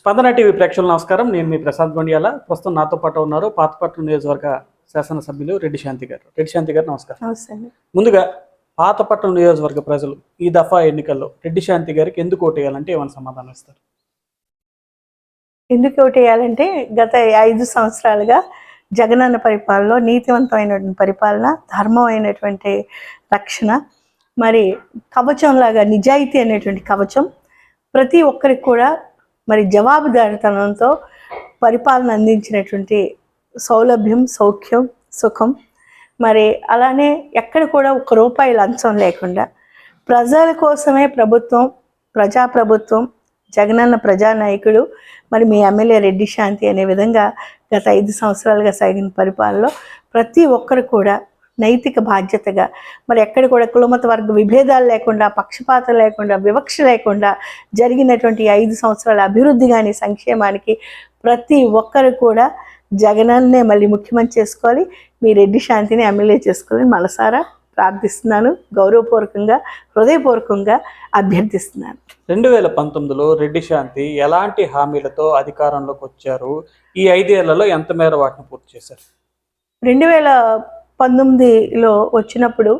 స్పందన టీవీ ప్రేక్షకులు నమస్కారం. నేను మీ ప్రసాద్ గొండియాల. ప్రస్తుతం నాతో పాటు ఉన్నారు పాతపట్నం నియోజకవర్గ శాసనసభ్యులు రెడ్డి శాంతి గారు. రెడ్డి శాంతి గారు నమస్కారం. ముందుగా పాతపట్నం నియోజకవర్గ ప్రజలు ఈ దఫా ఎన్నికల్లో రెడ్డి శాంతి గారికి ఎందుకు ఓటేయాలంటే ఏమైనా సమాధానం ఇస్తారు? ఎందుకు ఓటేయాలంటే గత 5 సంవత్సరాలుగా జగనన్న పరిపాలనలో నీతివంతమైనటువంటి పరిపాలన, ధర్మమైనటువంటి రక్షణ, మరి కవచంలాగా నిజాయితీ అనేటువంటి కవచం ప్రతి ఒక్కరికి కూడా మరి జవాబుదారితనంతో పరిపాలన అందించినటువంటి సౌలభ్యం, సౌఖ్యం, సుఖం, మరి అలానే ఎక్కడ కూడా ₹1 లంచం లేకుండా ప్రజల కోసమే ప్రభుత్వం, ప్రజాప్రభుత్వం, జగనన్న ప్రజానాయకుడు, మరి మీ ఎమ్మెల్యే రెడ్డి శాంతి అనే విధంగా గత 5 సంవత్సరాలుగా సాగిన పరిపాలనలో ప్రతి ఒక్కరు కూడా నైతిక బాధ్యతగా మరి ఎక్కడ కూడా కులమత వర్గ విభేదాలు లేకుండా, పక్షపాతం లేకుండా, వివక్ష లేకుండా జరిగినటువంటి 5 సంవత్సరాల అభివృద్ధి కానీ సంక్షేమానికి ప్రతి ఒక్కరు కూడా జగనన్నే మళ్ళీ ముఖ్యమంత్రి చేసుకోవాలి, మీ రెడ్డి శాంతిని ఎమ్మెల్యే చేసుకోవాలని మనసారా ప్రార్థిస్తున్నాను, గౌరవపూర్వకంగా, హృదయపూర్వకంగా అభ్యర్థిస్తున్నాను. 2019లో రెడ్డి శాంతి ఎలాంటి హామీలతో అధికారంలోకి వచ్చారు? ఈ 5 ఏళ్లలో ఎంత మేర వాటిని పూర్తి చేశారు? 2019లో వచ్చినప్పుడు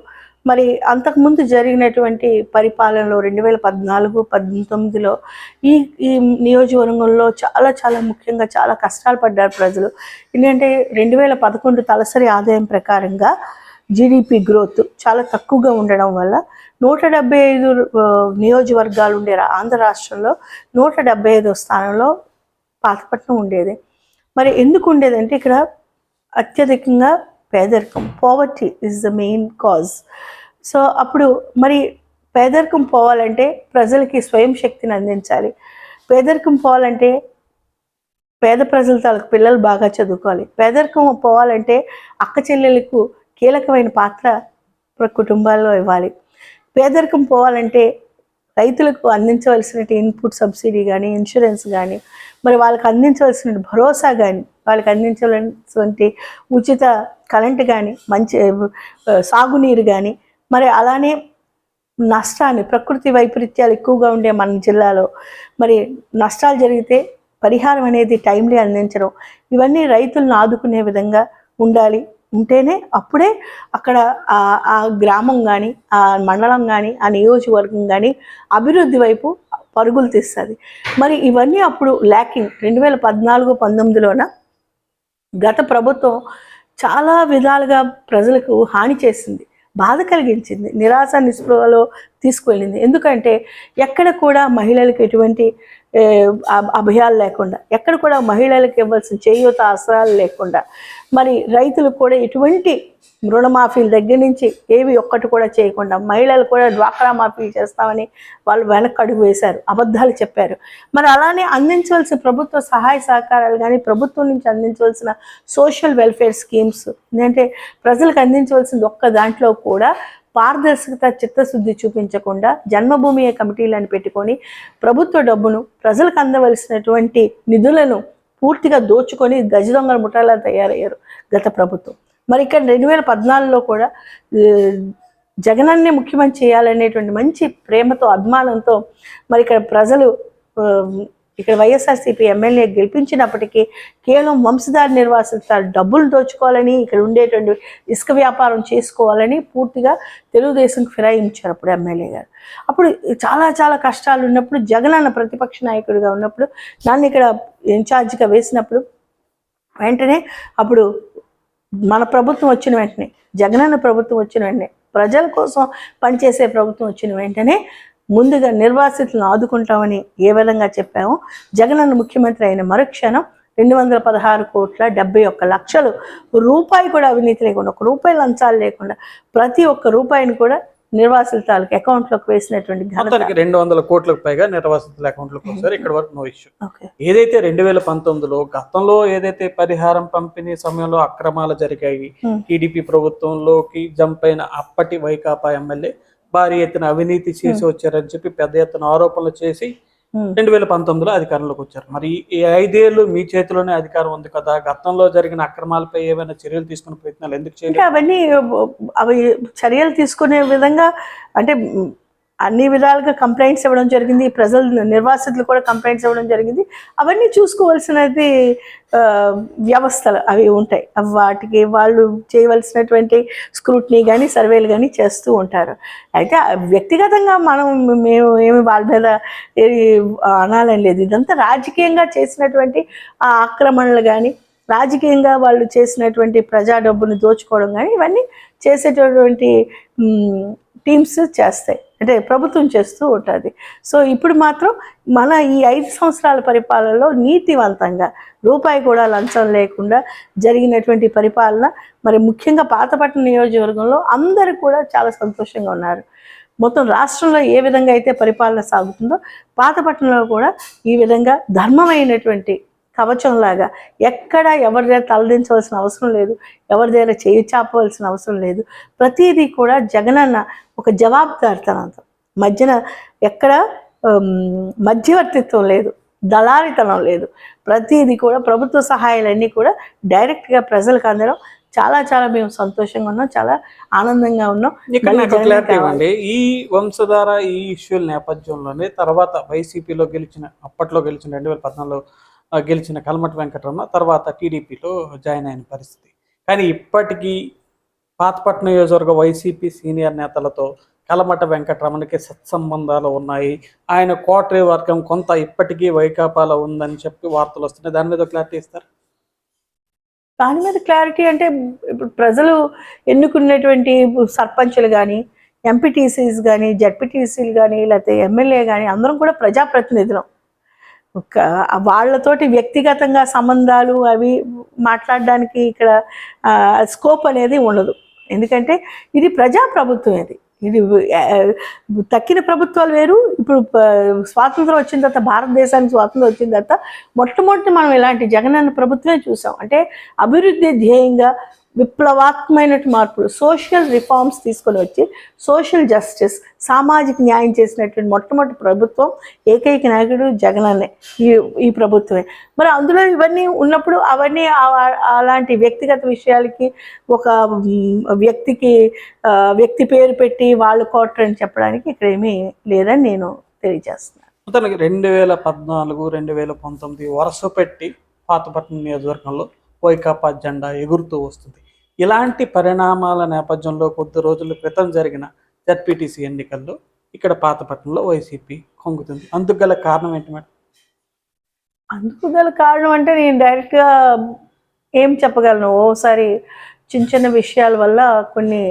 మరి అంతకుముందు జరిగినటువంటి పరిపాలనలో 2014-19లో ఈ నియోజకవర్గంలో చాలా ముఖ్యంగా చాలా కష్టాలు పడ్డారు ప్రజలు. ఎందుకంటే 2011 తలసరి ఆదాయం ప్రకారంగా జీడిపి గ్రోత్ చాలా తక్కువగా ఉండడం వల్ల 175 నియోజకవర్గాలు ఉండే ఆంధ్ర రాష్ట్రంలో 175వ స్థానంలో పాతపట్నం ఉండేది. మరి ఎందుకు ఉండేదంటే ఇక్కడ అత్యధికంగా పేదరికం, poverty is the main cause. So అప్పుడు మరి పేదరికం పోవాలంటే ప్రజలకి స్వయం శక్తిని అందించాలి. పేదరికం పోవాలంటే పేద ప్రజల తాలూకు పిల్లలు బాగా చదువుకోవాలి. పేదరికం పోవాలంటే అక్క చెల్లెలకు కీలకమైన పాత్ర కుటుంబాల్లో ఇవ్వాలి. పేదరికం పోవాలంటే రైతులకు అందించవలసిన ఇన్పుట్ సబ్సిడీ కానీ, ఇన్సూరెన్స్ కానీ, మరి వాళ్ళకి అందించవలసిన భరోసా కానీ, వాళ్ళకి అందించవలసినటువంటి ఉచిత కరెంటు కానీ, మంచి సాగునీరు కానీ, మరి అలానే నష్టాన్ని, ప్రకృతి వైపరీత్యాలు ఎక్కువగా ఉండే మన జిల్లాలో మరి నష్టాలు జరిగితే పరిహారం అనేది టైంలీ అందించడం, ఇవన్నీ రైతులను ఆదుకునే విధంగా ఉండాలి. ఉంటేనే అప్పుడే అక్కడ ఆ గ్రామం కానీ, ఆ మండలం కానీ, ఆ నియోజకవర్గం కానీ అభివృద్ధి వైపు పరుగులు తీస్తుంది. మరి ఇవన్నీ అప్పుడు ల్యాకింగ్. 2014-19లోన గత ప్రభుత్వం చాలా విధాలుగా ప్రజలకు హాని చేసింది, బాధ కలిగించింది, నిరాశ నిస్పృహలో తీసుకువెళ్ళింది. ఎందుకంటే ఎక్కడ కూడా మహిళలకు ఎటువంటి అభయాలు లేకుండా, ఎక్కడ కూడా మహిళలకు ఇవ్వాల్సిన చేయూత ఆసరాలు లేకుండా, మరి రైతులకు కూడా ఎటువంటి రుణమాఫీల దగ్గర నుంచి ఏవి ఒక్కటి కూడా చేయకుండా, మహిళలు కూడా డ్వాక్రా మాఫీ చేస్తామని వాళ్ళు వెనక్కి అడుగు వేశారు, అబద్ధాలు చెప్పారు. మరి అలానే అందించవలసిన ప్రభుత్వ సహాయ సహకారాలు కానీ, ప్రభుత్వం నుంచి అందించవలసిన సోషల్ వెల్ఫేర్ స్కీమ్స్, ఎందుకంటే ప్రజలకు అందించవలసింది ఒక్క దాంట్లో కూడా పారదర్శకత, చిత్తశుద్ధి చూపించకుండా జన్మభూమి కమిటీలను పెట్టుకొని ప్రభుత్వ డబ్బును, ప్రజలకు అందవలసినటువంటి నిధులను పూర్తిగా దోచుకొని గజ దొంగల ముఠాలా తయారయ్యారు గత ప్రభుత్వం. మరి ఇక్కడ 2014లో కూడా జగనన్నే ముఖ్యమంత్రి చేయాలనేటువంటి మంచి ప్రేమతో, అభిమానంతో మరి ఇక్కడ ప్రజలు ఇక్కడ వైఎస్ఆర్సీపీ ఎమ్మెల్యే గెలిపించినప్పటికీ కేవలం వంశధార నిర్వాసిత డబ్బులు దోచుకోవాలని, ఇక్కడ ఉండేటువంటి ఇసుక వ్యాపారం చేసుకోవాలని పూర్తిగా తెలుగుదేశంకి ఫిరాయించారు అప్పుడు ఎమ్మెల్యే గారు. అప్పుడు చాలా కష్టాలు ఉన్నప్పుడు, జగనన్న ప్రతిపక్ష నాయకుడిగా ఉన్నప్పుడు, నన్ను ఇక్కడ ఇన్ఛార్జిగా వేసినప్పుడు వెంటనే అప్పుడు మన ప్రభుత్వం వచ్చిన వెంటనే, జగనన్న ప్రభుత్వం వచ్చిన వెంటనే, ప్రజల కోసం పనిచేసే ప్రభుత్వం వచ్చిన వెంటనే ముందుగా నిర్వాసితులను ఆదుకుంటామని ఏ విధంగా చెప్పామో, జగనన్న ముఖ్యమంత్రి అయిన మరుక్షణం 216,71,00,000 రూపాయి కూడా అవినీతి లేకుండా, ₹1 లంచాలు లేకుండా ప్రతి ఒక్క రూపాయిని కూడా నిర్వాసితులకు అకౌంట్లోకి వేసినటువంటి 200 కోట్లకు పైగా నిర్వాసితుల అకౌంట్లోకి వచ్చారు. ఇక్కడ వరకు నో ఇష్యూ. ఏదైతే 2019లో గతంలో ఏదైతే పరిహారం పంపిణీ సమయంలో అక్రమాలు జరిగాయి, టీడీపీ ప్రభుత్వంలోకి జంప్ అయిన అప్పటి వైకాపా ఎమ్మెల్యే భారీ ఎత్తున అవినీతి చేసి వచ్చారని చెప్పి పెద్ద ఎత్తున ఆరోపణలు చేసి 2019లో అధికారంలోకి వచ్చారు. మరి ఈ 5 ఏళ్ళు మీ చేతిలోనే అధికారం ఉంది కదా, గతంలో జరిగిన అక్రమాలపై ఏమైనా చర్యలు తీసుకునే ప్రయత్నాలు ఎందుకు చేయాలి? అవన్నీ అవి చర్యలు తీసుకునే విధంగా అంటే అన్ని విధాలుగా కంప్లైంట్స్ ఇవ్వడం జరిగింది, ప్రజలు నిర్వాసితులు కూడా కంప్లైంట్స్ ఇవ్వడం జరిగింది. అవన్నీ చూసుకోవాల్సినది వ్యవస్థలు అవి ఉంటాయి. వాటికి వాళ్ళు చేయవలసినటువంటి స్క్రూట్నీ కానీ సర్వేలు కానీ చేస్తూ ఉంటారు. అయితే వ్యక్తిగతంగా మేము ఏమి వాళ్ళ మీద అనాలని లేదు. ఇదంతా రాజకీయంగా చేసినటువంటి ఆ ఆక్రమణలు కానీ, రాజకీయంగా వాళ్ళు చేసినటువంటి ప్రజా డబ్బును దోచుకోవడం కానీ, ఇవన్నీ చేసేటటువంటి టీమ్స్ చేస్తాయి, అంటే ప్రభుత్వం చేస్తూ ఉంటుంది. సో ఇప్పుడు మాత్రం మన ఈ 5 సంవత్సరాల పరిపాలనలో నీతివంతంగా రూపాయి కూడా లంచం లేకుండా జరిగినటువంటి పరిపాలన, మరి ముఖ్యంగా పాతపట్నం నియోజకవర్గంలో అందరూ కూడా చాలా సంతోషంగా ఉన్నారు. మొత్తం రాష్ట్రంలో ఏ విధంగా అయితే పరిపాలన సాగుతుందో పాతపట్నంలో కూడా ఈ విధంగా ధర్మమైనటువంటి కవచంలాగా ఎక్కడ ఎవరి దగ్గర తలదించవలసిన అవసరం లేదు, ఎవరి దగ్గర చేయి చాపవలసిన అవసరం లేదు. ప్రతిదీ కూడా జగనన్న ఒక జవాబుదారితనంతో, మధ్యన ఎక్కడ మధ్యవర్తిత్వం లేదు, దళారితనం లేదు. ప్రతిదీ కూడా ప్రభుత్వ సహాయాలన్నీ కూడా డైరెక్ట్గా ప్రజలకు అందడం చాలా చాలా మేము సంతోషంగా ఉన్నాం, చాలా ఆనందంగా ఉన్నాం. ఇక్కడ నాకు క్లారిటీ ఇవ్వండి, ఈ వంశధార ఈ ఇష్యూల నేపథ్యంలోనే తర్వాత వైసీపీలో అప్పట్లో గెలిచిన 2014లో గెలిచిన కల్మటి వెంకటరమణ తర్వాత టీడీపీలో జాయిన్ అయిన పరిస్థితి. కానీ ఇప్పటికీ పాతపట్నం నియోజకవర్గ వైసీపీ సీనియర్ నేతలతో కల్మటి వెంకటరమణకి సత్సంబంధాలు ఉన్నాయి, ఆయన కోటరీ వర్గం కొంత ఇప్పటికీ వైకాపాలో ఉందని చెప్పి వార్తలు వస్తున్నాయి. దాని మీద క్లారిటీ ఇస్తారు? దాని మీద క్లారిటీ అంటే ఇప్పుడు ప్రజలు ఎన్నుకున్నటువంటి సర్పంచులు కానీ, ఎంపీటీసీస్ కానీ, జడ్పీటీసీలు కానీ, లేకపోతే ఎమ్మెల్యే కానీ అందరం కూడా ప్రజాప్రతినిధులం. వాళ్ళతోటి వ్యక్తిగతంగా సంబంధాలు అవి మాట్లాడడానికి ఇక్కడ స్కోప్ అనేది ఉండదు. ఎందుకంటే ఇది ప్రజాప్రభుత్వం, ఇది తక్కిన ప్రభుత్వాలు వేరు. ఇప్పుడు స్వాతంత్రం వచ్చిన తర్వాత, భారతదేశానికి స్వాతంత్రం వచ్చిన తర్వాత మొట్టమొదటి మనం ఇలాంటి జగనన్న ప్రభుత్వమే చూసాం. అంటే అభివృద్ధి ధ్యేయంగా విప్లవాత్మకమైన మార్పులు, సోషల్ రిఫార్మ్స్ తీసుకొని వచ్చి సోషల్ జస్టిస్, సామాజిక న్యాయం చేసినటువంటి మొట్టమొదటి ప్రభుత్వం, ఏకైక నాయకుడు జగనన్నే, ఈ ప్రభుత్వమే. మరి అందులో ఇవన్నీ ఉన్నప్పుడు అవన్నీ అలాంటి వ్యక్తిగత విషయాలకి ఒక వ్యక్తి పేరు పెట్టి వాళ్ళు కోటర్ అని చెప్పడానికి ఇక్కడ ఏమీ లేదని నేను తెలియజేస్తున్నాను. మొత్తానికి 2014, 2019 వరుస పెట్టి పాతపట్నం నియోజకవర్గంలో వైకాపా జెండా ఎగురుతూ వస్తుంది. ఇలాంటి పరిణామాల నేపథ్యంలో కొద్ది రోజుల క్రితం జరిగిన జడ్పీటీసీ ఎన్నికల్లో ఇక్కడ పాతపట్నంలో వైసీపీ కొంగుతుంది. అందుకు గల కారణం ఏంటి మేడం? అందుకు గల కారణం అంటే నేను డైరెక్ట్గా ఏం చెప్పగలను. ఓసారి చిన్న చిన్న విషయాల వల్ల, కొన్ని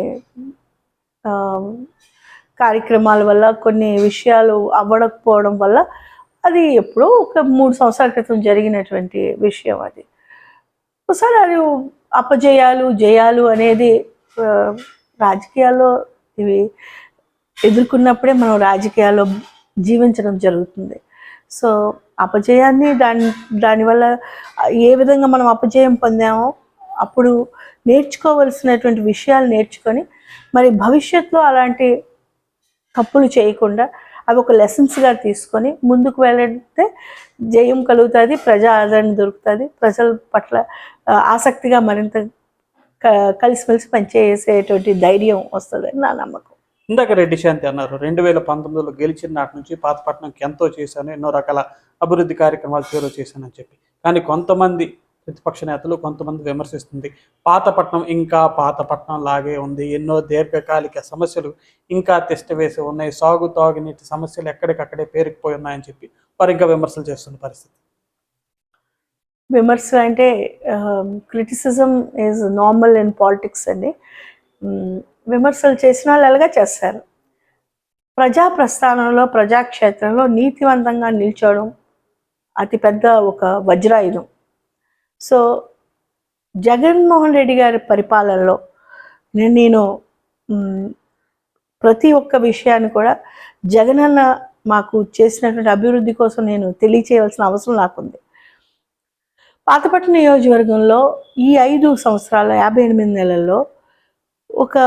కార్యక్రమాల వల్ల, కొన్ని విషయాలు అవ్వకపోవడం వల్ల, అది ఎప్పుడో ఒక 3 సంవత్సరాల క్రితం జరిగినటువంటి విషయం. అది ఒకసారి అది అపజయాలు జయాలు అనేది రాజకీయాల్లో ఇవి ఎదుర్కొన్నప్పుడే మనం రాజకీయాల్లో జీవించడం జరుగుతుంది. సో అపజయాన్ని దానివల్ల ఏ విధంగా మనం అపజయం పొందామో అప్పుడు నేర్చుకోవలసినటువంటి విషయాలు నేర్చుకొని, మరి భవిష్యత్తులో అలాంటి తప్పులు చేయకుండా అవి ఒక లెసన్స్గా తీసుకొని ముందుకు వెళ్తే జయం కలుగుతుంది, ప్రజా ఆదరణ దొరుకుతుంది, ప్రజల పట్ల ఆసక్తిగా మరింత కలిసిమెలిసి పనిచేసేటువంటి ధైర్యం వస్తుందని నా నమ్మకం. ఇందాక రెడ్డి శాంతి అన్నారు, 2019లో గెలిచిన నాటి నుంచి పాతపట్నంకి ఎంతో చేశాను, ఎన్నో రకాల అభివృద్ధి కార్యక్రమాలు చేశానని చెప్పి. కానీ కొంతమంది ప్రతిపక్ష నేతలు, కొంతమంది విమర్శిస్తుంది, పాతపట్నం ఇంకా పాతపట్నం లాగే ఉంది, ఎన్నో దీర్ఘకాలిక సమస్యలు ఇంకా తిష్టవేసి ఉన్నాయి, సాగు తాగునీటి సమస్యలు ఎక్కడికక్కడే పేరుకుపోయి ఉన్నాయని చెప్పి వారు ఇంకా విమర్శలు చేస్తున్న పరిస్థితి. విమర్శలు అంటే criticism is normal in politics అండి. విమర్శలు చేసిన వాళ్ళు ఎలాగా చేస్తారు. ప్రజా ప్రస్థానంలో, ప్రజాక్షేత్రంలో నీతివంతంగా నిల్చోవడం అతిపెద్ద ఒక వజ్రాయుధం. సో జగన్మోహన్ రెడ్డి గారి పరిపాలనలో నేను ప్రతి ఒక్క విషయాన్ని కూడా జగనన్న మాకు చేసినటువంటి అభివృద్ధి కోసం నేను తెలియచేయవలసిన అవసరం నాకుంది. పాతపట్నం నియోజకవర్గంలో ఈ 5 సంవత్సరాల 58 నెలల్లో ఒక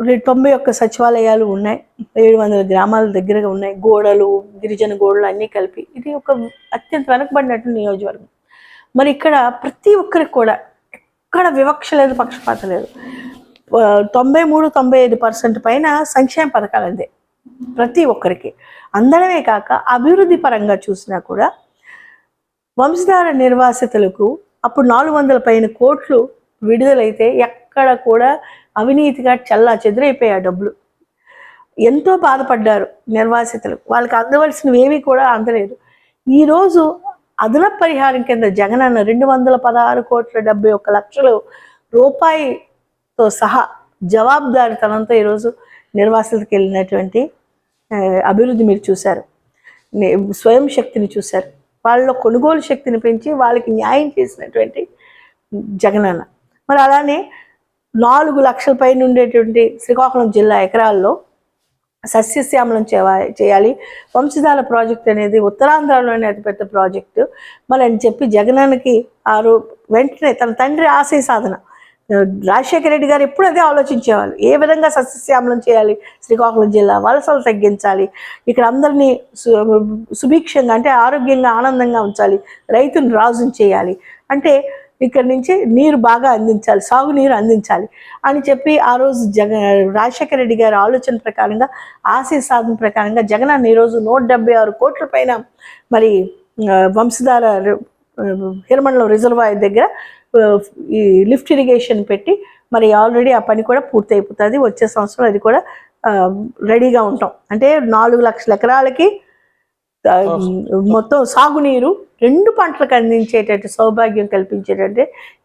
91 సచివాలయాలు ఉన్నాయి, 700 గ్రామాల దగ్గరగా ఉన్నాయి, గోడలు, గిరిజన గోడలు అన్నీ కలిపి ఇది ఒక అత్యంత వెనకబడినటువంటి నియోజకవర్గం. మరి ఇక్కడ ప్రతి ఒక్కరికి కూడా ఎక్కడ వివక్ష లేదు, పక్షపాతం లేదు. 93-95% పైన సంక్షేమ పథకాలు అందే. ప్రతి ఒక్కరికి అందడమే కాక అభివృద్ధి పరంగా చూసినా కూడా వంశధార నిర్వాసితులకు అప్పుడు 400 పైన కోట్లు విడుదలైతే ఎక్కడ కూడా అవినీతిగా చల్లా చెదురైపోయా డబ్బులు. ఎంతో బాధపడ్డారు నిర్వాసితులు, వాళ్ళకి అందవలసినవి ఏమీ కూడా అందలేదు. ఈరోజు అదనపు పరిహారం కింద జగనన్న 216,71,00,000 రూపాయలతో సహా జవాబుదారితనంతో ఈరోజు నిర్వాసితులకు వెళ్ళినటువంటి అభివృద్ధి మీరు చూశారు. స్వయం శక్తిని చూశారు, వాళ్ళలో కొనుగోలు శక్తిని పెంచి వాళ్ళకి న్యాయం చేసినటువంటి జగనన్న. మరి అలానే 4 లక్షల పైన ఉండేటువంటి శ్రీకాకుళం జిల్లా ఎకరాల్లో సస్యశ్యామలం చేయాలి. వంశధార ప్రాజెక్ట్ అనేది ఉత్తరాంధ్రలోనే అతిపెద్ద ప్రాజెక్టు మరి అని చెప్పి జగనన్నకి వెంటనే తన తండ్రి ఆశయ సాధన రాజశేఖర రెడ్డి గారు ఎప్పుడు అదే ఆలోచించేవాళ్ళు. ఏ విధంగా సస్యశ్యామలం చేయాలి, శ్రీకాకుళం జిల్లా వలసలు తగ్గించాలి, ఇక్కడ అందరినీ సుభిక్షంగా అంటే ఆరోగ్యంగా ఆనందంగా ఉంచాలి, రైతును రాజుని చేయాలి, అంటే ఇక్కడ నుంచి నీరు బాగా అందించాలి, సాగునీరు అందించాలి అని చెప్పి ఆ రోజు రాజశేఖర రెడ్డి గారి ఆలోచన ప్రకారంగా ఆశయ సాధన ప్రకారంగా జగనన్న ఈరోజు 176 కోట్ల పైన మరి వంశధార హిరమండలం రిజర్వాయర్ దగ్గర ఈ లిఫ్ట్ ఇరిగేషన్ పెట్టి మరి ఆల్రెడీ ఆ పని కూడా పూర్తి అయిపోతుంది. వచ్చే సంవత్సరం అది కూడా రెడీగా ఉంటాం. అంటే 4 లక్షల ఎకరాలకి మొత్తం సాగునీరు 2 పంటలకు అందించేటట్టు సౌభాగ్యం కల్పించేటట్టు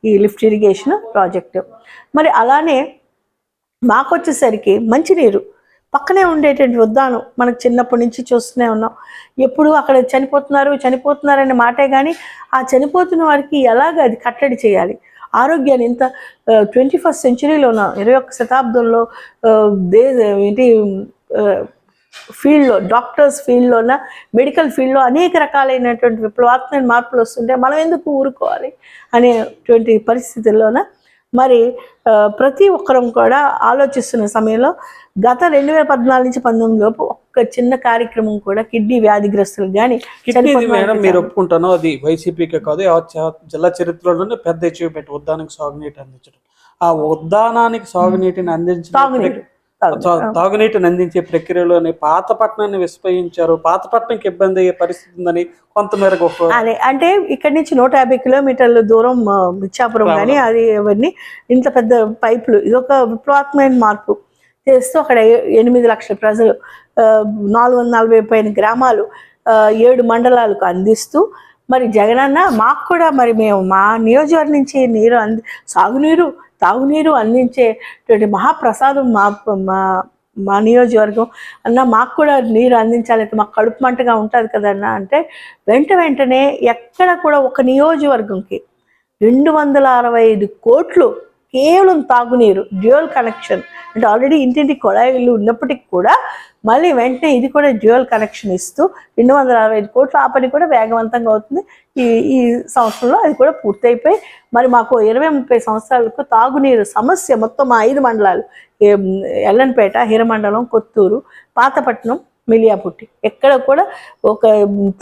ఈ లిఫ్ట్ ఇరిగేషన్ ప్రాజెక్టు. మరి అలానే మాకు వచ్చేసరికి మంచినీరు పక్కనే ఉండేటువంటి ఉద్దానం మనకు చిన్నప్పటి నుంచి చూస్తూనే ఉన్నాం. ఎప్పుడు అక్కడ చనిపోతున్నారనే మాటే కానీ ఆ చనిపోతున్న వారికి ఎలాగ అది కట్టడి చేయాలి, ఆరోగ్యాన్ని ఇంత 21st సెంచరీలో ఉన్న 21వ శతాబ్దంలో ఏంటి ఫీల్డ్లో డాక్టర్స్ ఫీల్డ్లోన మెడికల్ ఫీల్డ్లో అనేక రకాలైనటువంటి విప్లవాత్మక మార్పులు వస్తుంటే మనం ఎందుకు ఊరుకోవాలి అనేటువంటి పరిస్థితుల్లోన మరి ప్రతి ఒక్కరం కూడా ఆలోచిస్తున్న సమయంలో గత 2014 నుంచి 19 లోపు ఒక్క చిన్న కార్యక్రమం కూడా కిడ్నీ వ్యాధిగ్రస్తులకు కానీ మేడం మీరు ఒప్పుకుంటాను అది వైసీపీకే కాదు జిల్లా చరిత్రలోనే పెద్ద అచీవ్మెంట్ ఉద్దానానికి సాగునీటి అందించడం. ఆ ఉద్దానానికి సాగునీటిని తాగునీటిని అందించే ప్రక్రియలోనే పాతపట్నాన్ని విస్మయించారు. పాతపట్నంకి ఇబ్బంది అయ్యే పరిస్థితి ఉందని కొంతమేరకు అంటే ఇక్కడి నుంచి 150 కిలోమీటర్ల దూరం ఇచ్చాపురం కానీ అది అవన్నీ ఇంత పెద్ద పైపులు ఇది ఒక విప్లవాత్మకమైన మార్పు చేస్తూ అక్కడ 8 లక్షల ప్రజలు 440 పైన గ్రామాలు 7 మండలాలకు అందిస్తూ మరి జగనన్న మాకు కూడా మరి మేము మా నియోజకవర్గం నుంచి సాగునీరు తాగునీరు అందించేటువంటి మహాప్రసాదం మా నియోజకవర్గం అన్న మాకు కూడా నీరు అందించాలి, మాకు కడుపు మంటగా ఉంటుంది కదన్నా అంటే వెంటనే ఎక్కడ కూడా ఒక నియోజకవర్గంకి 265 కోట్లు కేవలం తాగునీరు డ్యూయల్ కనెక్షన్ అంటే ఆల్రెడీ ఇంటింటి కొళాయిలు ఉన్నప్పటికీ కూడా మళ్ళీ వెంటనే ఇది కూడా డ్యూయల్ కనెక్షన్ ఇస్తూ 265 కోట్లు ఆ పని కూడా వేగవంతంగా అవుతుంది. ఈ సంవత్సరంలో అది కూడా పూర్తయిపోయి మరి మాకు 20-30 సంవత్సరాలకు తాగునీరు సమస్య మొత్తం మా 5 మండలాలు ఎల్లన్పేట, హిరమండలం, కొత్తూరు, పాతపట్నం, మిలియాపుట్టి ఎక్కడ కూడా ఒక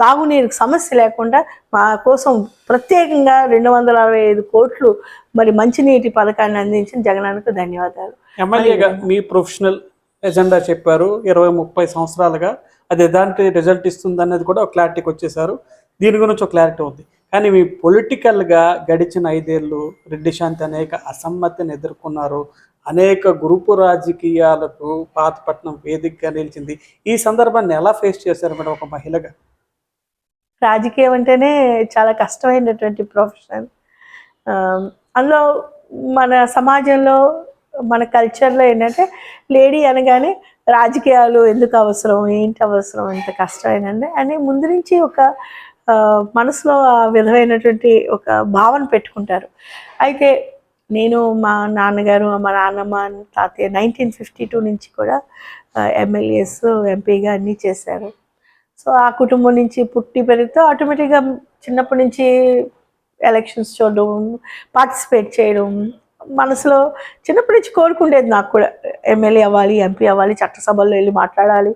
తాగునీరు సమస్య లేకుండా మా కోసం ప్రత్యేకంగా 265 కోట్లు మరి మంచినీటి పథకాన్ని అందించిన జగనన్నకు ధన్యవాదాలు. ఎమ్మెల్యేగా మీ ప్రొఫెషనల్ ఎజెండా చెప్పారు 20-30 సంవత్సరాలుగా అది ఎలాంటి రిజల్ట్ ఇస్తుంది అనేది కూడా ఒక క్లారిటీకి వచ్చేసారు. దీని గురించి ఒక క్లారిటీ ఉంది. కానీ మీ పొలిటికల్గా గడిచిన 5 ఏళ్ళు రెడ్డి శాంతి అనేక అసమ్మతిని ఎదుర్కొన్నారు, అనేక గ్రూపు రాజకీయాలకు పాతపట్నం వేదికగా నిలిచింది. ఈ సందర్భాన్ని ఎలా ఫేస్ చేశారు మేడం ఒక మహిళగా? రాజకీయం అంటేనే చాలా కష్టమైనటువంటి ప్రొఫెషన్. అందులో మన సమాజంలో మన కల్చర్లో ఏంటంటే లేడీ అనగానే రాజకీయాలు ఎందుకు అవసరం, ఏంటి అవసరం, ఎంత కష్టమైనండి అని ముందు నుంచి ఒక మనసులో ఆ విధమైనటువంటి ఒక భావన పెట్టుకుంటారు. అయితే నేను మా నాన్నగారు మా నాన్నమ్మ తాతయ్య 1952 నుంచి కూడా ఎమ్మెల్యేస్ ఎంపీగా అన్నీ చేశారు. సో ఆ కుటుంబం నుంచి పుట్టి పెరిగితే ఆటోమేటిక్గా చిన్నప్పటి నుంచి ఎలక్షన్స్ చూడడం, పార్టిసిపేట్ చేయడం మనసులో చిన్నప్పటి నుంచి కోరుకుండేది. నాకు కూడా ఎమ్మెల్యే అవ్వాలి, ఎంపీ అవ్వాలి, చట్టసభల్లో వెళ్ళి మాట్లాడాలి,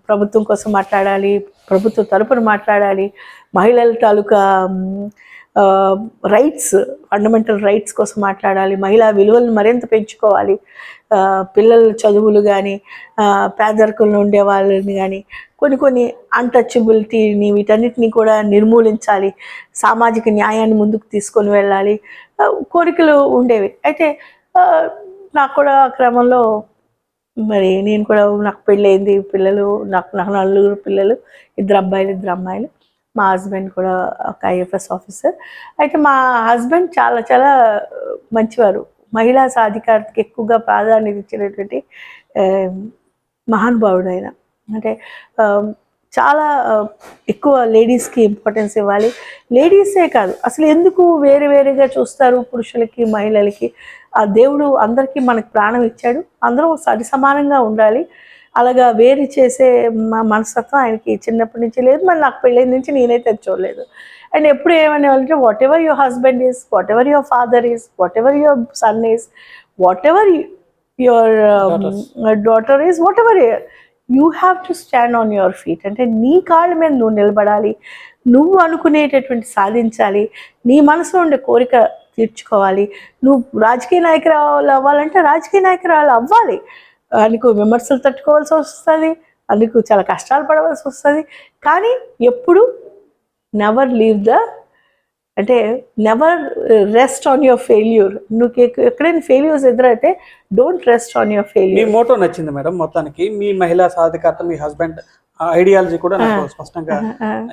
ప్రభుత్వం కోసం మాట్లాడాలి, ప్రభుత్వం తరపున మాట్లాడాలి, మహిళల తాలూకా రైట్స్, ఫండమెంటల్ రైట్స్ కోసం మాట్లాడాలి, మహిళా విలువలను మరింత పెంచుకోవాలి, పిల్లల చదువులు కానీ, పేదరికంలో ఉండే వాళ్ళని కానీ, కొన్ని అన్టచబిలిటీని వీటన్నిటిని కూడా నిర్మూలించాలి, సామాజిక న్యాయాన్ని ముందుకు తీసుకొని వెళ్ళాలి, కోరికలు ఉండేవి. అయితే నాకు కూడా క్రమంలో మరి నేను కూడా నాకు పెళ్ళయింది, నాకు నలుగురు పిల్లలు, 2 అబ్బాయిలు 2 అమ్మాయిలు. మా హస్బెండ్ కూడా ఒక ఐఎఫ్ఎస్ ఆఫీసర్. అయితే మా హస్బెండ్ చాలా చాలా మంచివారు, మహిళా సాధికారతకి ఎక్కువగా ప్రాధాన్యత ఇచ్చినటువంటి మహానుభావుడు ఆయన. అంటే చాలా ఎక్కువ లేడీస్కి ఇంపార్టెన్స్ ఇవ్వాలి. లేడీసే కాదు, అసలు ఎందుకు వేరుగా చూస్తారు పురుషులకి మహిళలకి? ఆ దేవుడు అందరికీ మనకు ప్రాణం ఇచ్చాడు, అందరం సమానంగా ఉండాలి. అలాగా వేరు చేసే మనస్తత్వం ఆయనకి చిన్నప్పటి నుంచి లేదు, మరి నాకు పెళ్ళైన నుంచి నేనైతే చూడలేదు. అండ్ ఎప్పుడు ఏమనేవాళ్ళంటే, whatever your husband is, whatever your father is, whatever your son is, whatever your daughter is, whatever you have to stand on your feet. అంటే నీ కాళ్ళ మీద నువ్వు నిలబడాలి, నువ్వు అనుకునేటటువంటి సాధించాలి, నీ మనసులో ఉండే కోరిక తీర్చుకోవాలి. నువ్వు రాజకీయ నాయకురాలు అవ్వాలంటే రాజకీయ నాయకురాలు అవ్వాలి. అందుకు విమర్శలు తట్టుకోవాల్సి వస్తుంది, అందుకు చాలా కష్టాలు పడవలసి వస్తుంది. కానీ ఎప్పుడు never rest on your failure. నువ్వు ఎక్కడైనా ఫెయిల్యూర్స్ ఎదురైతే don't rest on your failure. మీ మోటో నచ్చింది మేడం. మొత్తానికి మీ మహిళా సాధికారత, మీ హస్బెండ్ ఐడియాలజీ కూడా నాకు స్పష్టంగా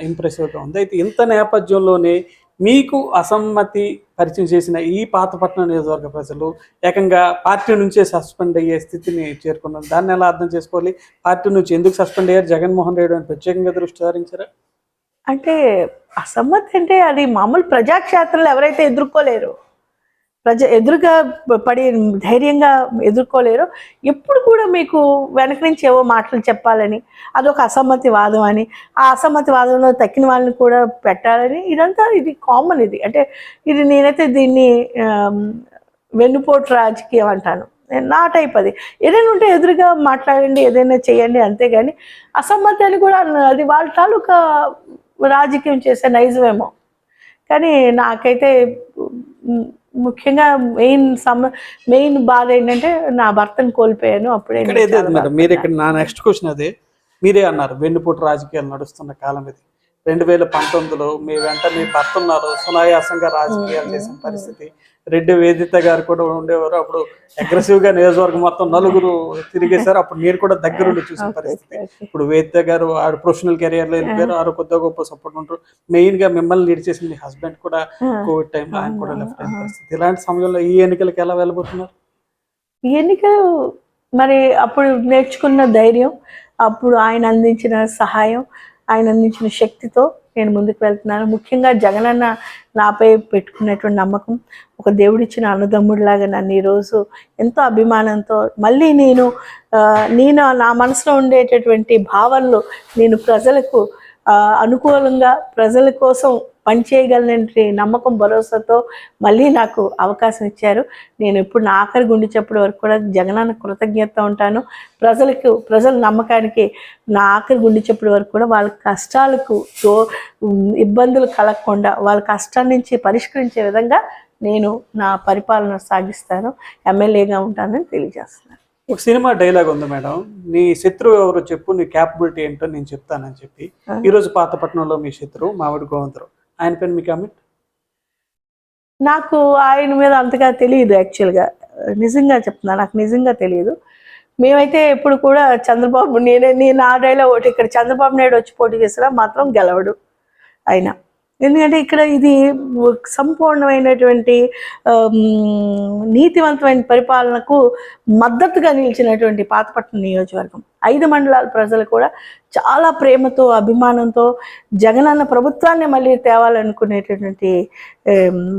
ఇంప్రెసివ్గా ఉంది. అయితే ఇంత నేపథ్యంలోనే మీకు అసమ్మతి పరిచయం చేసిన ఈ పాతపట్నం నియోజకవర్గ ప్రజలు ఏకంగా పార్టీ నుంచే సస్పెండ్ అయ్యే స్థితిని చేరుకున్నారు. దాన్ని ఎలా అర్థం చేసుకోవాలి? పార్టీ నుంచి ఎందుకు సస్పెండ్ అయ్యారు? జగన్మోహన్ రెడ్డి అని ప్రత్యేకంగా దృష్టి సారించారా? అంటే అసమ్మతి అంటే అది మామూలు ప్రజాక్షేత్రంలో ఎవరైతే ఎదుర్కోలేరు, ఎదురుగా పడి ధైర్యంగా ఎదుర్కోలేరు, ఎప్పుడు కూడా మీకు వెనక నుంచి ఏవో మాటలు చెప్పాలని, అదొక అసమ్మతి వాదం అని, ఆ అసమ్మతి వాదంలో తక్కిన వాళ్ళని కూడా పెట్టాలని, ఇది కామన్. అంటే నేనైతే దీన్ని వెన్నుపోటు రాజకీయం అంటాను. నా టైప్ అది. ఏదైనా ఉంటే ఎదురుగా మాట్లాడండి, ఏదైనా చేయండి, అంతేగాని అసమ్మతి అని కూడా అది వాళ్ళ తాలూకా రాజకీయం చేసే నైజమేమో. కానీ నాకైతే ముఖ్యంగా మెయిన్ బాధ ఏంటంటే నా భర్తను కోల్పోయాను. అప్పుడే మీరు ఇక్కడ నా నెక్స్ట్ క్వశ్చన్ అదే. మీరే అన్నారు వెన్నుపోటు రాజకీయాలు నడుస్తున్న కాలం ఇది. 2019లో మీ వెంట మీ భర్త ఉన్నారు, సునాయాసంగా రాజకీయాలు చేసిన పరిస్థితి. రెడ్డి వేదిత గారు కూడా ఉండేవారు, అప్పుడు అగ్రెసివ్ గా నియోజకవర్గం మొత్తం నలుగురు తిరిగేశారు. అప్పుడు మీరు కూడా దగ్గరుండి చూసిన పరిస్థితి. ఇప్పుడు వేదిత గారు ఆడు ప్రొఫెషనల్ కెరియర్ లో వెళ్ళిపోయారు, ఆరు కొద్దిగా గొప్ప సపోర్ట్ ఉంటారు. మెయిన్ గా మిమ్మల్ని లీడ్ చేసిన మీ హస్బెండ్ కూడా కోవిడ్ టైంలో ఆయన కూడా లెఫ్ట్ అయిన పరిస్థితి. ఇలాంటి సమయంలో ఈ ఎన్నికలకు ఎలా వెళ్ళబోతున్నారు? ఈ ఎన్నికలు మరి అప్పుడు నేర్చుకున్న ధైర్యం, అప్పుడు ఆయన అందించిన సహాయం, ఆయన అందించిన శక్తితో నేను ముందుకు వెళ్తున్నాను. ముఖ్యంగా జగనన్న నాపై పెట్టుకున్నటువంటి నమ్మకం, ఒక దేవుడిచ్చిన అన్నదమ్ముడిలాగా నన్ను ఈరోజు ఎంతో అభిమానంతో మళ్ళీ నేను నా మనసులో ఉండేటటువంటి భావనలు నేను ప్రజలకు అనుకూలంగా ప్రజల కోసం పనిచేయగలనంటే నమ్మకం, భరోసాతో మళ్ళీ నాకు అవకాశం ఇచ్చారు. నేను ఎప్పుడు నా ఆఖరి గుండె చెప్పడం వరకు కూడా జగనన్న కృతజ్ఞత ఉంటాను. ప్రజల నమ్మకానికి నా ఆఖరి గుండె చెప్పడం వరకు కూడా వాళ్ళ కష్టాలకు ఇబ్బందులు కలగకుండా వాళ్ళ కష్టాల నుంచి పరిష్కరించే విధంగా నేను నా పరిపాలన సాగిస్తాను, ఎమ్మెల్యేగా ఉంటానని తెలియజేస్తున్నాను. ఒక సినిమా డైలాగ్ ఉంది మేడం, నీ శత్రువు ఎవరో చెప్పు, నీ క్యాపబిలిటీ ఏంటో నేను చెప్తానని చెప్పి. ఈరోజు పాతపట్నంలో మీ శత్రువు మామిడి గోవిందరావు, ఆయన పైన మీ కామెంట్? నాకు ఆయన మీద అంతగా తెలియదు, యాక్చువల్గా నిజంగా చెప్తున్నా, నాకు నిజంగా తెలియదు. మేమైతే ఎప్పుడు కూడా చంద్రబాబు నేను ఆ డైలాగ్ ఒకటి, ఇక్కడ చంద్రబాబు నాయుడు వచ్చి పోటీ చేసినా మాత్రం గెలవడు ఆయన. ఎందుకంటే ఇక్కడ ఇది సంపూర్ణమైనటువంటి నీతివంతమైన పరిపాలనకు మద్దతుగా నిలిచినటువంటి పాతపట్నం నియోజకవర్గం. 5 మండలాల ప్రజలు కూడా చాలా ప్రేమతో అభిమానంతో జగనన్న ప్రభుత్వాన్ని మళ్ళీ తేవాలనుకునేటటువంటి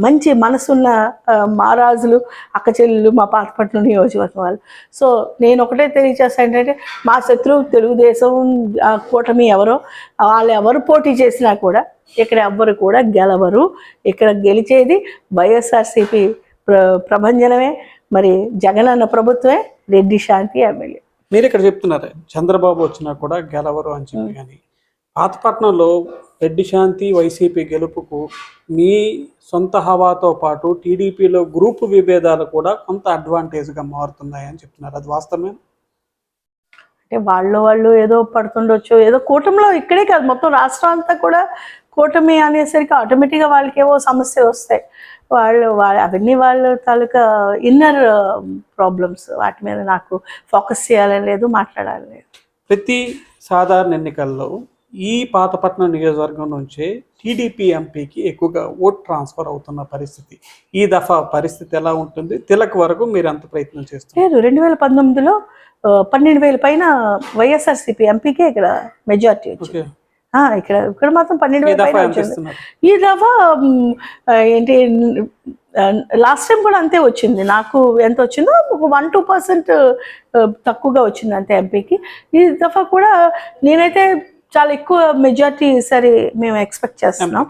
మంచి మనసున్న మహారాజులు, అక్కచెల్లెలు మా పాతపట్నం నియోజకవర్గం వాళ్ళు. సో నేను ఒకటే తెలియజేస్తాను ఏంటంటే, మా శత్రువు తెలుగుదేశం కూటమి ఎవరో, వాళ్ళు ఎవరు పోటీ చేసినా కూడా ఇక్కడ ఎవ్వరు కూడా గెలవరు. ఇక్కడ గెలిచేది వైఎస్ఆర్సీపీ ప్రభంజనమే, మరి జగనన్న ప్రభుత్వమే, రెడ్డి శాంతి ఎమ్మెల్యే. మీరు ఇక్కడ చెప్తున్నారు చంద్రబాబు వచ్చినా కూడా గెలవరు అని చెప్పి. కానీ పాతపట్నంలో రెడ్డి శాంతి వైసీపీ గెలుపుకు మీ సొంత హవాతో పాటు టీడీపీలో గ్రూపు విభేదాలు కూడా కొంత అడ్వాంటేజ్గా మారుతున్నాయని చెప్తున్నారు. అది వాస్తవమే? అంటే వాళ్ళు ఏదో పడుతుండొచ్చు, ఏదో కూటమిలో ఇక్కడే కాదు మొత్తం రాష్ట్రం అంతా కూడా కూటమి అనేసరికి ఆటోమేటిక్గా వాళ్ళకి ఏవో సమస్యలు వస్తాయి. అవన్నీ వాళ్ళ తాలూకా ఇన్నర్ ప్రాబ్లమ్స్, వాటి మీద నాకు ఫోకస్ చేయాలని లేదు, మాట్లాడాలని లేదు. ప్రతి సాధారణ ఎన్నికల్లో ఈ పాతపట్నం నియోజకవర్గం నుంచే టీడీపీ ఎంపీకి ఎక్కువగా ఓట్ ట్రాన్స్ఫర్ అవుతున్న పరిస్థితి. ఈ దఫా పరిస్థితి ఎలా ఉంటుంది? తిలక్ వరకు మీరు ఎంత ప్రయత్నం చేస్తారు? లేదు, 2019లో 12,000 పైన వైఎస్ఆర్సీపీ ఎంపీకే ఇక్కడ మెజార్టీ వచ్చింది. ఇక్కడ మాత్రం 12,000 పైన వచ్చింది. ఈ దఫా ఏంటి, లాస్ట్ టైం కూడా అంతే వచ్చింది. నాకు ఎంత వచ్చిందో 1-2% తక్కువగా వచ్చింది అంతే ఎంపీకి. ఈ దఫా కూడా నేనైతే చాలా ఎక్కువ మెజార్టీ సరే మేము ఎక్స్పెక్ట్ చేస్తున్నాం.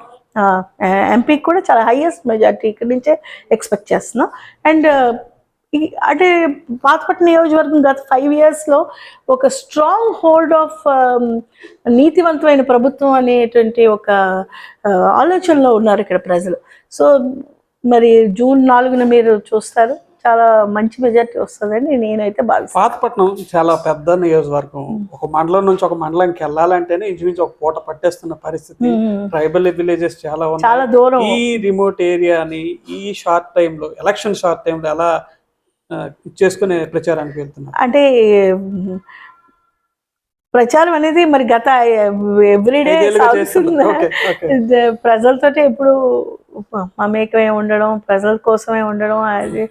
ఎంపీకి కూడా చాలా హైయెస్ట్ మెజార్టీ ఇక్కడి నుంచే ఎక్స్పెక్ట్ చేస్తున్నాం. అండ్ అంటే పాతపట్నం నియోజకవర్గం గత 5 yearsలో ఒక స్ట్రాంగ్ హోల్డ్ ఆఫ్ నీతివంతమైన ప్రభుత్వం అనేటువంటి ఒక ఆలోచనలో ఉన్నారు ఇక్కడ ప్రజలు. సో మరి June 4న మీరు చూస్తారు, చాలా మంచి మెజార్టీ వస్తుందని నేనైతే భావిస్తాను. పాతపట్నం చాలా పెద్ద నియోజకవర్గం. ఒక మండలం నుంచి ఒక మండలానికి వెళ్ళాలంటేనే ఇంచుమించు ఒక పూట పట్టేస్తున్న పరిస్థితి. ట్రైబల్ విలేజెస్ చాలా ఉన్నాయి, చాలా దూరం. ఈ రిమోట్ ఏరియాని ఈ షార్ట్ టైంలో, ఎలక్షన్ షార్ట్ టైంలో ఎలా చేసుకునే ప్రచారానికి వెళ్తున్నారు? అంటే ప్రచారం అనేది మరి గత ఎవ్రీడే ప్రజలతో ఎప్పుడు మమేకమే ఉండడం, ప్రజల కోసమే ఉండడం, అది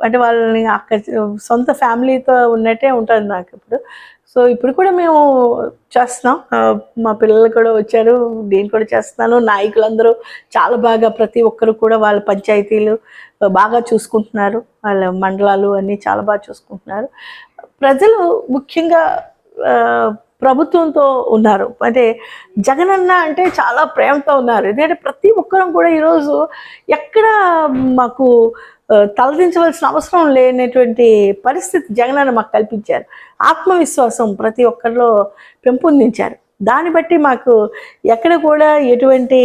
అంటే వాళ్ళని అక్కడ సొంత ఫ్యామిలీతో ఉన్నట్టే ఉంటుంది నాకు ఇప్పుడు. సో ఇప్పుడు కూడా మేము చేస్తున్నాం, మా పిల్లలు కూడా వచ్చారు, నేను కూడా చేస్తున్నాను. నాయకులందరూ చాలా బాగా, ప్రతి ఒక్కరు కూడా వాళ్ళ పంచాయతీలు బాగా చూసుకుంటున్నారు, వాళ్ళ మండలాలు అన్నీ చాలా బాగా చూసుకుంటున్నారు. ప్రజలు ముఖ్యంగా ప్రభుత్వంతో ఉన్నారు. అంటే జగనన్న అంటే చాలా ప్రేమతో ఉన్నారు. ఎందుకంటే ప్రతి ఒక్కరం కూడా ఈరోజు ఎక్కడ మాకు తలదించవలసిన అవసరం లేనటువంటి పరిస్థితి జగనన్న మాకు కల్పించారు. ఆత్మవిశ్వాసం ప్రతి ఒక్కరిలో పెంపొందించారు. దాన్ని బట్టి మాకు ఎక్కడ కూడా ఎటువంటి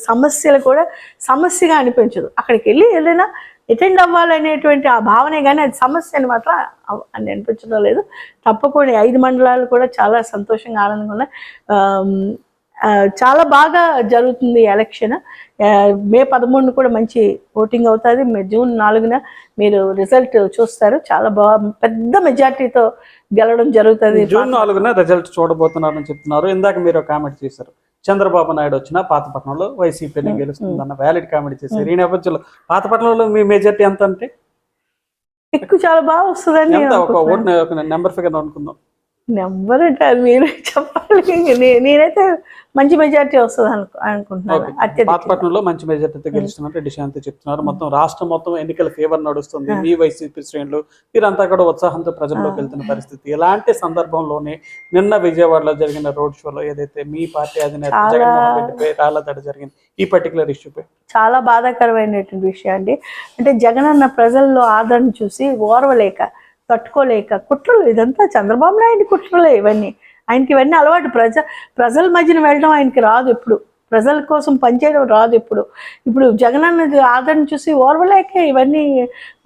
సమస్యలు కూడా సమస్యగా అనిపించదు. అక్కడికి వెళ్ళి ఏదైనా అటెండ్ అవ్వాలనేటువంటి ఆ భావనే, కానీ అది సమస్యని మాత్రం అని అనిపించడం లేదు. తప్పకుండా 5 మండలాలు కూడా చాలా సంతోషంగా, ఆనందంగా ఉన్నాయి. చాలా బాగా జరుగుతుంది ఎలక్షన్. May 11 కూడా మంచి ఓటింగ్ అవుతుంది. June 4న మీరు రిజల్ట్ చూస్తారు. చాలా పెద్ద మెజార్టీతో గెలవడం జరుగుతుంది. June 4న రిజల్ట్ చూడబోతున్నారని చెప్తున్నారు. ఇందాక మీరు కామెంట్ చేశారు, చంద్రబాబు నాయుడు వచ్చిన పాతపట్నంలో వైసీపీని గెలుస్తుందన్న వ్యాలిడ్ కామెంట్ చేశారు. ఈ నేపథ్యంలో పాతపట్నంలో మీ మెజార్టీ ఎంత అంటే? ఎక్కువ, చాలా బాగా వస్తుందని ఒక ఓట్ నెంబర్ ఫిగర్ అనుకుందాం. నెంబర్ అంటే అది మీరు చెప్పాలి. నేనైతే మంచి మెజార్టీ వస్తుంది అనుకుంటున్నాను. పాతపట్నంలో మంచి మెజార్టీతో గెలుస్తున్నారు రెడ్డి శాంతి చెప్తున్నారు. మొత్తం రాష్ట్రం మొత్తం ఎన్నికల ఫేవర్ నడుస్తుంది. మీ వైసీపీ శ్రేణులు మీరంతా కూడా ఉత్సాహంతో ప్రజల్లోకి వెళ్తున్న పరిస్థితి. ఇలాంటి సందర్భంలోనే నిన్న విజయవాడలో జరిగిన రోడ్ షోలో ఏదైతే మీ పార్టీ అధినేత జగన్మోహన్ రెడ్డిపై రాళ్ల దాడి జరిగింది, ఈ పర్టికులర్ ఇష్యూపై చాలా బాధాకరమైనటువంటి విషయం అండి. అంటే జగనన్న ప్రజల్లో ఆదరణ చూసి ఓర్వలేక, తట్టుకోలేక, కుట్రలు, ఇదంతా చంద్రబాబు నాయుడు కుట్రలే ఇవన్నీ. ఆయనకి ఇవన్నీ అలవాటు. ప్రజల మధ్యన వెళ్ళడం ఆయనకి రాదు, ఎప్పుడు ప్రజల కోసం పనిచేయడం రాదు ఎప్పుడు. ఇప్పుడు జగనన్న ఆదరణ చూసి ఓర్వలేక ఇవన్నీ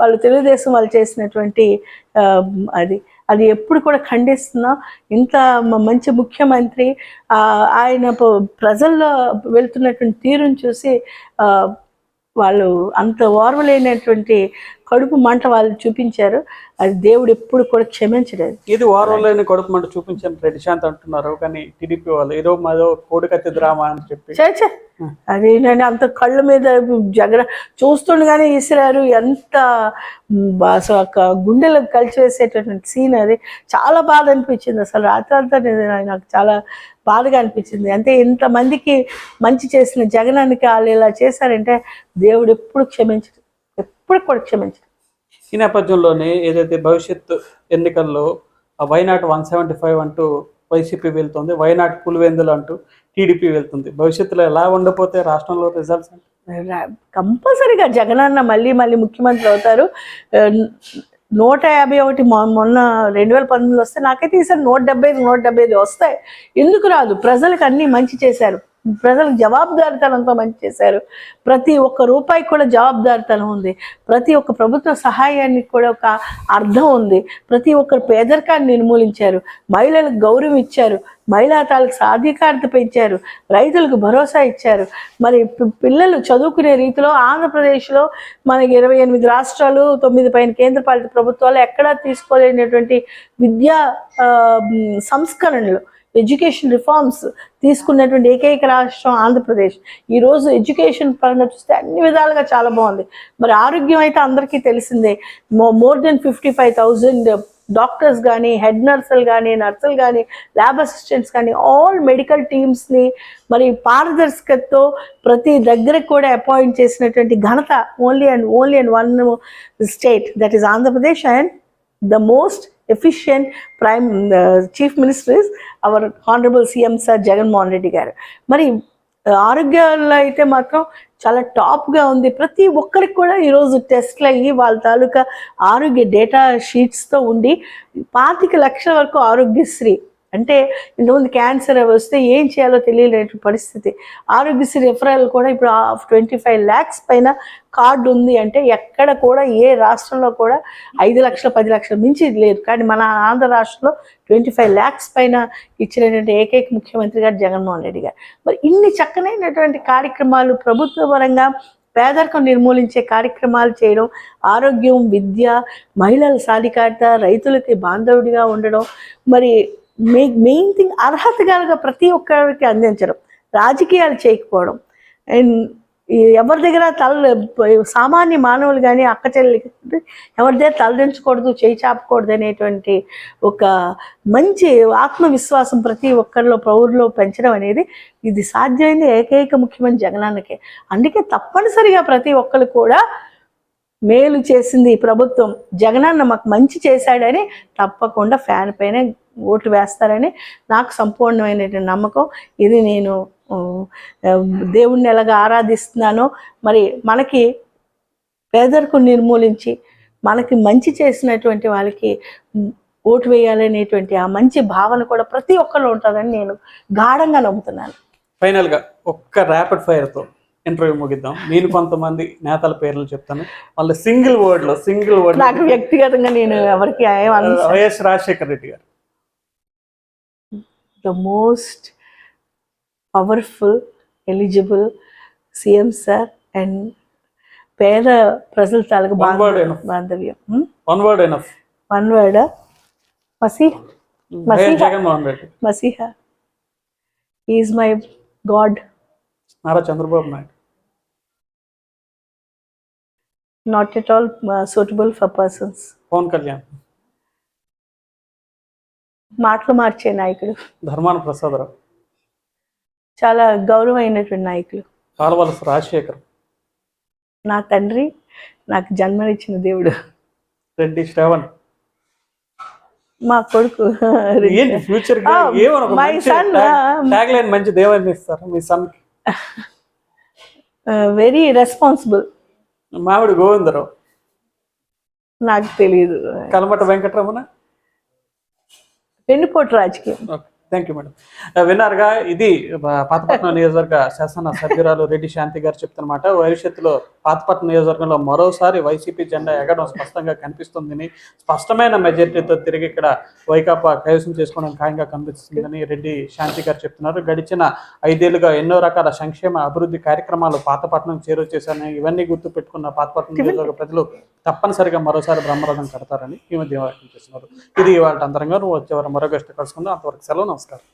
వాళ్ళు తెలుగుదేశం వాళ్ళు చేసినటువంటి అది ఎప్పుడు కూడా ఖండిస్తున్నాం. ఇంత మంచి ముఖ్యమంత్రి ఆయన ప్రజల్లో వెళ్తున్నటువంటి తీరును చూసి వాళ్ళు అంత ఓర్వలేనటువంటి కడుపు మంట వాళ్ళు చూపించారు. అది దేవుడు ఎప్పుడు కూడా క్షమించలేదు. ఇది ఓర్వలేని కడుపు మంట చూపించాను రెడ్డి శాంతి అంటున్నారు, కానీ టీడీపీ వాళ్ళు ఏదో మాదో కోడికత్తి డ్రామా అని చెప్పి అది నేను అంత కళ్ళ మీద చూస్తుండగానే ఇసిరారు. ఎంత గుండెలకు కలిసివేసేటటువంటి సీన్ అది. చాలా బాధ అనిపించింది. అసలు రాత్రంతా నాకు చాలా బాధగా అనిపించింది. అంటే ఇంతమందికి మంచి చేసిన జగనానికి వాళ్ళు ఇలా చేశారంటే దేవుడు ఎప్పుడు క్షమించడు, ఎప్పుడు కూడా క్షమించడు. ఈ నేపథ్యంలోనే ఏదైతే భవిష్యత్తు ఎన్నికల్లో వైనాట్ 175 అంటూ వైసీపీ వెళ్తుంది, వైనాట్ పులివెందులు అంటూ టీడీపీ వెళ్తుంది. భవిష్యత్తులో ఎలా ఉండకపోతే రాష్ట్రంలో రిజల్ట్స్ కంపల్సరీగా జగనన్న మళ్ళీ ముఖ్యమంత్రి అవుతారు. 151 మొన్న 2019 వస్తే నాకైతే ఈసారి 175 వస్తాయి. ఎందుకు రాదు? ప్రజలకు అన్నీ మంచి చేశారు. ప్రజలకు జవాబుదారితనంతో మంచి చేశారు. ప్రతి ఒక్క రూపాయికి కూడా జవాబుదారితనం ఉంది. ప్రతి ఒక్క ప్రభుత్వ సహాయానికి కూడా ఒక అర్థం ఉంది. ప్రతి ఒక్కరు పేదరికాన్ని నిర్మూలించారు. మహిళలకు గౌరవం ఇచ్చారు. మహిళా తాలకు సాధికారత పెంచారు. రైతులకు భరోసా ఇచ్చారు. మరి పిల్లలు చదువుకునే రీతిలో ఆంధ్రప్రదేశ్లో మనకి 28 రాష్ట్రాలు 9 పైన కేంద్రపాలిత ప్రభుత్వాలు ఎక్కడా తీసుకోలేనటువంటి విద్యా సంస్కరణలు, ఎడ్యుకేషన్ రిఫార్మ్స్ తీసుకున్నటువంటి ఏకైక రాష్ట్రం ఆంధ్రప్రదేశ్. ఈరోజు ఎడ్యుకేషన్ పరంగా చూస్తే అన్ని విధాలుగా చాలా బాగుంది. మరి ఆరోగ్యం అయితే అందరికీ తెలిసిందే. మోర్ దెన్ 55,000 డాక్టర్స్ కానీ, హెడ్ నర్సులు కానీ, నర్సులు కానీ, ల్యాబ్ అసిస్టెంట్స్ కానీ, ఆల్ మెడికల్ టీమ్స్ని మరి పారదర్శకతతో ప్రతి దగ్గరకు కూడా అపాయింట్ చేసినటువంటి ఘనత only and one state, that is Andhra Pradesh. And the most efficient chief minister is our honorable CM sir Jagannath Reddy garu. మరి ఆరోగ్యాల్లో అయితే మాత్రం చాలా టాప్గా ఉంది. ప్రతి ఒక్కరికి కూడా ఈరోజు టెస్ట్లు అయ్యి వాళ్ళ తాలూకా ఆరోగ్య డేటా షీట్స్తో ఉండి 25 లక్షల వరకు ఆరోగ్యశ్రీ అంటే ఇంతకుముందు క్యాన్సర్ వస్తే ఏం చేయాలో తెలియలేని పరిస్థితి. ఆరోగ్యశ్రీ రెఫరల్ కూడా ఇప్పుడు 25 lakhs పైన కార్డు ఉంది అంటే ఎక్కడ కూడా ఏ రాష్ట్రంలో కూడా 5 లక్షలు 10 లక్షలు మించి లేదు. కానీ మన ఆంధ్ర రాష్ట్రంలో 25 lakhs పైన ఇచ్చినటువంటి ఏకైక ముఖ్యమంత్రి గారు జగన్మోహన్ రెడ్డి గారు. మరి ఇన్ని చక్కనైనటువంటి కార్యక్రమాలు ప్రభుత్వ పరంగా పేదరికం నిర్మూలించే కార్యక్రమాలు చేయడం, ఆరోగ్యం, విద్య, మహిళల సాధికారత, రైతులకి బాంధవుడిగా ఉండడం, మరి మెయిన్ థింగ్ అర్హతగా ప్రతి ఒక్కరికి అందించడం, రాజకీయాలు చేయకపోవడం, అండ్ ఎవరి దగ్గర సామాన్య మానవులు కానీ అక్క చెల్లి ఎవరి దగ్గర తలదించకూడదు, చేయి చాపకూడదు అనేటువంటి ఒక మంచి ఆత్మవిశ్వాసం ప్రతి ఒక్కరిలో పౌరులో పెంచడం అనేది ఇది సాధ్యమైంది ఏకైక ముఖ్యమంత్రి జగనన్నకే. అందుకే తప్పనిసరిగా ప్రతి ఒక్కరు కూడా మేలు చేసింది ఈ ప్రభుత్వం, జగనన్న మాకు మంచి చేశాడని తప్పకుండా ఫ్యాన్ పైన ఓటు వేస్తారని నాకు సంపూర్ణమైనటువంటి నమ్మకం. ఇది నేను దేవుణ్ణి ఎలాగా ఆరాధిస్తున్నానో మరి మనకి పేదరికం నిర్మూలించి మనకి మంచి చేసినటువంటి వాళ్ళకి ఓటు వేయాలనేటువంటి ఆ మంచి భావన కూడా ప్రతి ఒక్కరు ఉంటుందని నేను గాఢంగా నమ్ముతున్నాను. ఫైనల్గా ఒక్క ర్యాపిడ్ ఫైర్తో ఇంటర్వ్యూ ముగిద్దాం. నేను కొంతమంది నేతల పేర్లు చెప్తాను, మళ్ళీ సింగిల్ వర్డ్ నాకు వ్యక్తిగతంగా నేను ఎవరికి వైఎస్ రాజశేఖర రెడ్డి గారు. The most powerful eligible CM sir and పేద ప్రజల తాలూకు బాంధవ్యం. One word Jaganmohan Reddy. Messiah is my God. Nara Chandrababu Naidu. Not at all suitable for persons. Pawan Kalyan. మాటలు మార్చే నాయకుడు. ధర్మాన ప్రసాదరావు. చాలా గౌరవమైనటువంటి నాయకులు. పాలవలస రాజశేఖర్. నా తండ్రి, నాకు జన్మనిచ్చిన దేవుడు. రెడ్డి శ్రవణ్. మా కొడుకు. Future my son. మంచి దేవుని ఇస్తారు మీ సన్. Very responsible. మామిడి గోవిందరావు. నాకు తెలియదు. కలమట వెంకటరమణ. వెన్నుపోటు రాజకీయం. Thank you madam. విన్నారుగా, ఇది పాతపట్నం నియోజకవర్గ శాసన సభ్యురాలు రెడ్డి శాంతి గారు చెప్తున్నమాట. భవిష్యత్తులో పాతపట్నం నియోజకవర్గంలో మరోసారి వైసీపీ జెండా ఎగడం స్పష్టంగా కనిపిస్తుందని, స్పష్టమైన మెజారిటీతో తిరిగి ఇక్కడ వైకాపా కైవసం చేసుకోవడం ఖాయంగా కనిపిస్తుందని రెడ్డి శాంతి గారు చెప్తున్నారు. గడిచిన 5 ఏళ్లుగా ఎన్నో రకాల సంక్షేమ అభివృద్ధి కార్యక్రమాలు పాతపట్నం చేరువ చేశారని, ఇవన్నీ గుర్తు పెట్టుకున్న పాతపట్నం నియోజకవర్గ ప్రజలు తప్పనిసరిగా మరోసారి బ్రహ్మరథం కడతారని ఈ మధ్య వ్యక్తం చేస్తున్నారు. ఇది ఇవాళ అంతరంగా వచ్చేవారు మరో గెస్ట్ కలుసుకుందాం. అంతవరకు సెలవు. నమస్కారం.